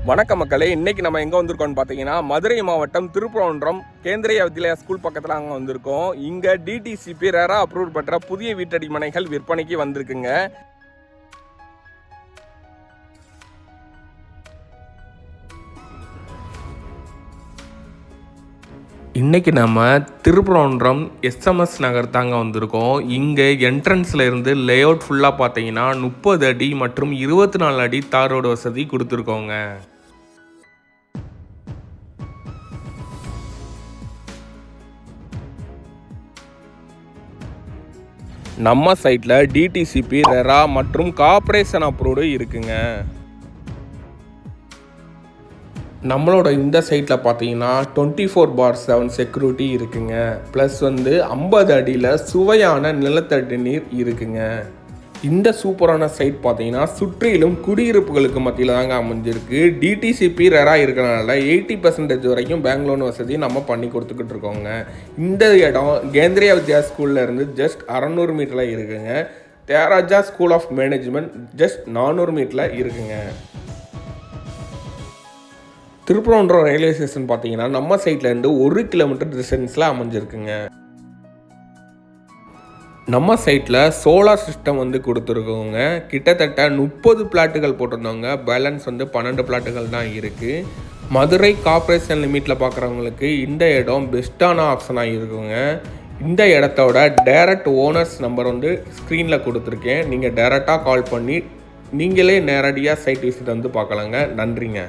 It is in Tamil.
வணக்க மக்களே, இன்னைக்கு நம்ம எங்கே வந்திருக்கோம்னு பார்த்தீங்கன்னா மதுரை மாவட்டம் திருப்பரங்குன்றம் கேந்திரிய வித்யாலயா ஸ்கூல் பக்கத்தில் அங்கே வந்திருக்கோம். இங்கே டிடிசிபி ரெரா அப்ரூவ் பெற்ற புதிய வீட்டடி மனைகள் விற்பனைக்கு வந்திருக்குங்க. இன்றைக்கி நம்ம திருப்பரங்குன்றம் எஸ்எம்எஸ் நகர் தாங்க வந்திருக்கோம். இங்கே என்ட்ரன்ஸில் இருந்து லேஅவுட் ஃபுல்லாக பார்த்தீங்கன்னா 30 அடி மற்றும் 24 அடி தார் ரோடு வசதி கொடுத்துருக்கோங்க. நம்ம சைட்டில் டிடிசிபி ரெரா மற்றும் கார்ப்பரேஷன் அப்ரூவ்டு இருக்குங்க. நம்மளோட இந்த சைட்டில் பார்த்தீங்கன்னா 24/7 செக்யூரிட்டி இருக்குங்க. ப்ளஸ் 50 அடியில் சுவையான நிலத்தடி நீர் இருக்குங்க. இந்த சூப்பரான சைட் பார்த்தீங்கன்னா சுற்றிலும் குடியிருப்புகளுக்கு மத்தியில் தாங்க அமைஞ்சிருக்கு. டிடிசிபி ரெரா இருக்கிறனால 80% வரைக்கும் பேங்க் லோன் வசதி நம்ம பண்ணி கொடுத்துக்கிட்டு இருக்கோங்க. இந்த இடம் கேந்திரிய வித்யா ஸ்கூல்ல இருந்து ஜஸ்ட் 600 மீட்டரில் இருக்குங்க. Thyagaraja school of management just 400 மீட்டரில் இருக்குங்க. திருப்பரங்குன்றம் ரயில்வே ஸ்டேஷன் பார்த்தீங்கன்னா நம்ம சைட்லேருந்து 1 கிலோமீட்டர் டிஸ்டன்ஸில் அமைஞ்சிருக்குங்க. நம்ம சைட்டில் சோலார் சிஸ்டம் கொடுத்துருக்கோங்க. கிட்டத்தட்ட 30 பிளாட்டுகள் போட்டிருந்தோங்க. பேலன்ஸ் 12 பிளாட்டுகள் தான் இருக்குது. மதுரை கார்ப்பரேஷன் லிமிட்டில் பார்க்குறவங்களுக்கு இந்த இடம் பெஸ்ட்டான ஆப்ஷனாக இருக்குங்க. இந்த இடத்தோட டைரக்ட் ஓனர்ஸ் நம்பர் ஸ்க்ரீனில் கொடுத்துருக்கேன். நீங்கள் டைரெக்டாக கால் பண்ணி நீங்களே நேரடியாக சைட் விசிட் பார்க்கலாங்க. நன்றிங்க.